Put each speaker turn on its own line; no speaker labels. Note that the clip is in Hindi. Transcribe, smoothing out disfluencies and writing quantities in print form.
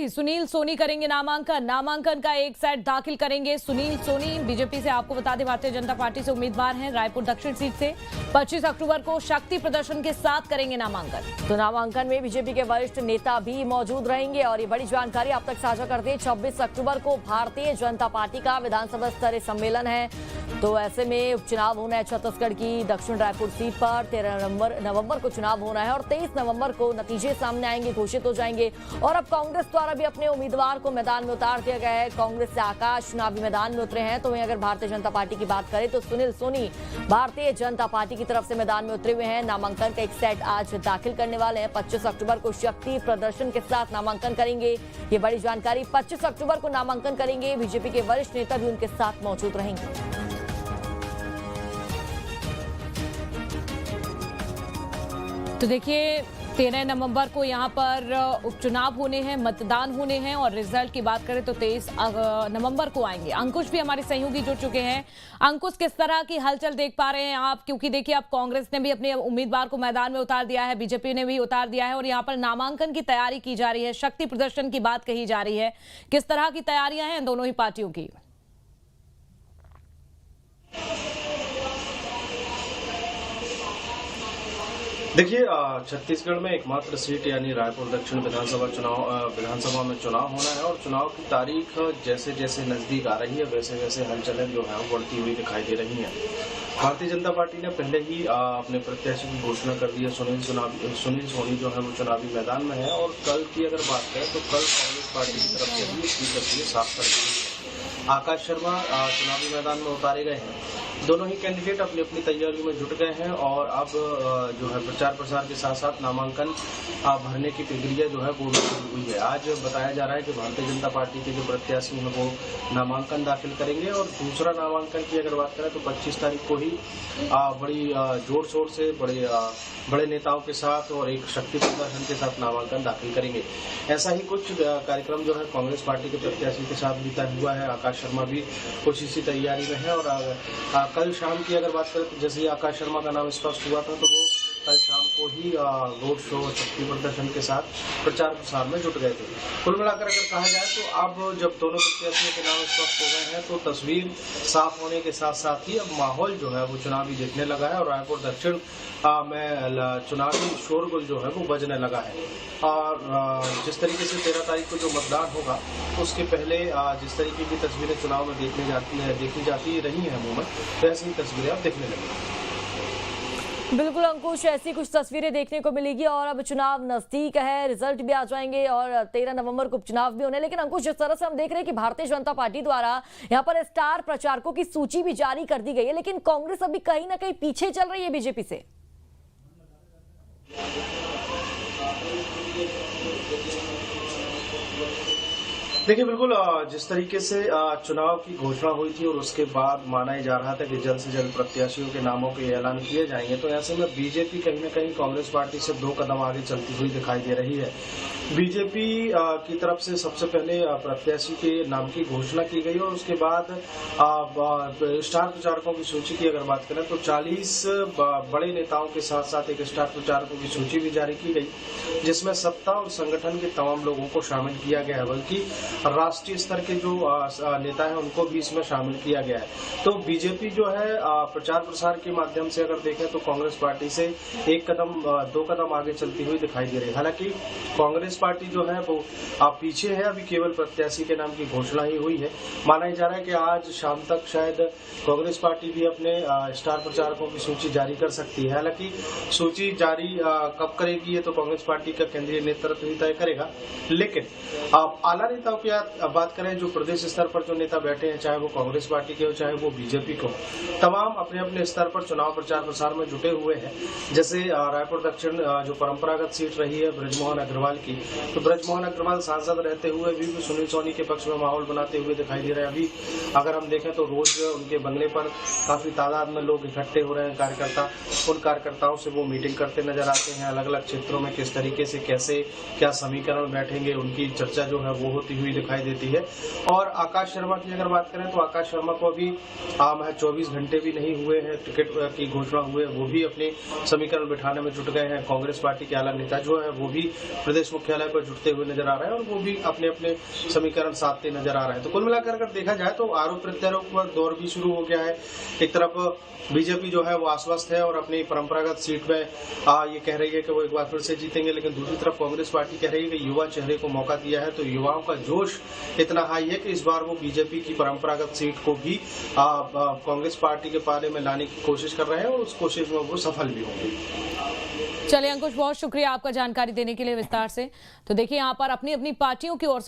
बीजेपी सुनील सोनी करेंगे नामांकन का एक सेट दाखिल करेंगे सुनील सोनी। बीजेपी से आपको बता दें भारतीय जनता पार्टी से उम्मीदवार हैं, रायपुर दक्षिण सीट से 25 अक्टूबर को शक्ति प्रदर्शन के साथ करेंगे नामांकन।
तो नामांकन में बीजेपी के वरिष्ठ नेता भी मौजूद रहेंगे और ये बड़ी जानकारी आप तक साझा करते हैं। 26 अक्टूबर को भारतीय जनता पार्टी का विधानसभा स्तरीय सम्मेलन है, तो ऐसे में उपचुनाव होना है छत्तीसगढ़ की दक्षिण रायपुर सीट पर। 13 नवंबर को चुनाव होना है और 23 नवंबर को नतीजे सामने आएंगे, घोषित हो जाएंगे। और अब कांग्रेस द्वारा भी अपने उम्मीदवार को मैदान में उतार दिया गया है। कांग्रेस से आकाश चुनावी मैदान में उतरे हैं। तो वहीं अगर भारतीय जनता पार्टी की बात करें तो सुनील सोनी भारतीय जनता पार्टी की तरफ से मैदान में उतरे हुए हैं। नामांकन का एक सेट आज दाखिल करने वाले हैं। 25 अक्टूबर को शक्ति प्रदर्शन के साथ नामांकन करेंगे, ये बड़ी जानकारी। 25 अक्टूबर को नामांकन करेंगे, बीजेपी के वरिष्ठ नेता भी उनके साथ मौजूद रहेंगे।
तो देखिए 13 नवंबर को यहाँ पर उपचुनाव होने हैं, मतदान होने हैं और रिजल्ट की बात करें तो 23 नवंबर को आएंगे। अंकुश भी हमारे सहयोगी जुड़ चुके हैं। अंकुश, किस तरह की हलचल देख पा रहे हैं आप? क्योंकि देखिए अब कांग्रेस ने भी अपने उम्मीदवार को मैदान में उतार दिया है, बीजेपी ने भी उतार दिया है और यहाँ पर नामांकन की तैयारी की जा रही है, शक्ति प्रदर्शन की बात कही जा रही है। किस तरह की तैयारियां हैं दोनों ही पार्टियों की?
देखिए, छत्तीसगढ़ में एकमात्र सीट यानी रायपुर दक्षिण विधानसभा में चुनाव होना है और चुनाव की तारीख जैसे जैसे नजदीक आ रही है वैसे वैसे हलचलें जो है वो बढ़ती हुई दिखाई दे रही हैं। भारतीय जनता पार्टी ने पहले ही अपने प्रत्याशी की घोषणा कर दी है। सुनील सोनी जो है वो चुनावी मैदान में है और कल की अगर बात करें तो कल कांग्रेस पार्टी की तरफ से भी इसकी तस्वीर साफ कर दी है। आकाश शर्मा चुनावी मैदान में उतारे गए हैं। दोनों ही कैंडिडेट अपनी अपनी तैयारी में जुट गए हैं और अब जो है प्रचार प्रसार के साथ साथ नामांकन भरने की प्रक्रिया जो है वो शुरू हुई है। आज बताया जा रहा है कि भारतीय जनता पार्टी के जो प्रत्याशी हैं वो नामांकन दाखिल करेंगे और दूसरा नामांकन की अगर बात करें तो 25 तारीख को ही बड़ी जोर शोर से बड़े नेताओं के साथ और एक शक्ति प्रदर्शन के साथ नामांकन दाखिल करेंगे। ऐसा ही कुछ कार्यक्रम जो है कांग्रेस पार्टी के प्रत्याशी के साथ भी तय हुआ है। आकाश शर्मा भी कुछ इसी तैयारी में है और कल शाम की अगर बात करें तो जैसे ही आकाश शर्मा का नाम स्पष्ट हुआ था तो वो कल शाम को ही रोड शो शक्ति प्रदर्शन के साथ प्रचार प्रसार में जुट गए थे। कुल मिलाकर अगर कहा जाए तो अब जब दोनों प्रत्याशियों के नाम स्पष्ट हो गए हैं तो तस्वीर साफ होने के साथ साथ ही अब माहौल जो है वो चुनावी दिखने लगा है और रायपुर दक्षिण में चुनावी शोरगुल जो है वो बजने लगा है। और जिस तरीके से 13 तारीख को जो मतदान होगा उसके पहले जिस तरीके की तस्वीरें चुनाव में देखी जाती रही हैं अमूमन, तो ऐसी तस्वीरें अब देखने लगी।
बिल्कुल अंकुश, ऐसी कुछ तस्वीरें देखने को मिलेगी और अब चुनाव नजदीक है, रिजल्ट भी आ जाएंगे और 13 नवंबर को उपचुनाव भी होने। लेकिन अंकुश, जिस तरह से हम देख रहे हैं कि भारतीय जनता पार्टी द्वारा यहाँ पर स्टार प्रचारकों की सूची भी जारी कर दी गई है, लेकिन कांग्रेस अभी कहीं ना कहीं पीछे चल रही है बीजेपी से।
देखिए, बिल्कुल जिस तरीके से चुनाव की घोषणा हुई थी और उसके बाद माना जा रहा था कि जल्द से जल्द प्रत्याशियों के नामों के ऐलान किए जाएंगे, तो ऐसे में बीजेपी कहीं न कहीं कांग्रेस पार्टी से 2 कदम आगे चलती हुई दिखाई दे रही है। बीजेपी की तरफ से सबसे पहले प्रत्याशी के नाम की घोषणा की गई और उसके बाद स्टार प्रचारकों की सूची की अगर बात करें तो 40 बड़े नेताओं के साथ साथ एक स्टार प्रचारकों की सूची भी जारी की गई, जिसमें सत्ता और संगठन के तमाम लोगों को शामिल किया गया है, बल्कि राष्ट्रीय स्तर के जो नेता हैं उनको भी इसमें शामिल किया गया है। तो बीजेपी जो है प्रचार प्रसार के माध्यम से अगर देखें तो कांग्रेस पार्टी से 2 कदम आगे चलती हुई दिखाई दे रही है। हालांकि कांग्रेस पार्टी जो है वो पीछे है, अभी केवल प्रत्याशी के नाम की घोषणा ही हुई है। माना जा रहा है कि आज शाम तक शायद कांग्रेस पार्टी भी अपने स्टार प्रचारकों की सूची जारी कर सकती है। हालांकि सूची जारी कब करेगी ये तो कांग्रेस पार्टी का केंद्रीय नेतृत्व ही तय करेगा। लेकिन आला नेताओं की बात करें, जो प्रदेश स्तर पर जो नेता बैठे हैं, चाहे वो कांग्रेस पार्टी के हो चाहे वो बीजेपी को, तमाम अपने अपने स्तर पर चुनाव प्रचार प्रसार में जुटे हुए हैं। जैसे रायपुर दक्षिण जो परंपरागत सीट रही है ब्रजमोहन अग्रवाल की, तो ब्रजमोहन अग्रवाल सांसद रहते हुए भी सुनील सोनी के पक्ष में माहौल बनाते हुए दिखाई दे रहे हैं। अभी अगर हम देखें तो रोज उनके बंगले पर काफी तादाद में लोग इकट्ठे हो रहे हैं, कार्यकर्ता। उन कार्यकर्ताओं से वो मीटिंग करते नजर आते हैं। अलग अलग क्षेत्रों में किस तरीके से कैसे क्या समीकरण बैठेंगे उनकी चर्चा जो है वो होती हुई दिखाई देती है। और आकाश शर्मा की अगर बात करें तो आकाश शर्मा को अभी 24 घंटे भी नहीं हुए हैं टिकट की घोषणा हुए, वो भी अपने समीकरण बिठाने में जुट गए हैं। कांग्रेस पार्टी के आला नेता जो है वो भी प्रदेश मुख्यालय अलग पर जुटते हुए नजर आ रहे हैं और वो भी अपने अपने समीकरण साधते नजर आ रहे हैं। तो कुल मिलाकर अगर देखा जाए तो आरोप प्रत्यारोप का दौर भी शुरू हो गया है। एक तरफ बीजेपी जो है वो आश्वस्त है और अपनी परंपरागत सीट में ये कह रही है कि वो एक बार फिर से जीतेंगे, लेकिन दूसरी तरफ कांग्रेस पार्टी कह रही है कि युवा चेहरे को मौका दिया है तो युवाओं का जोश इतना हाई है कि इस बार वो बीजेपी की परंपरागत सीट को भी कांग्रेस पार्टी के पाले में लाने की कोशिश कर रहे हैं और उस कोशिश में वो सफल भी होंगे।
चलिए अंकुश, बहुत शुक्रिया आपका जानकारी देने के लिए विस्तार से। तो देखिए यहाँ पर अपनी अपनी पार्टियों की ओर से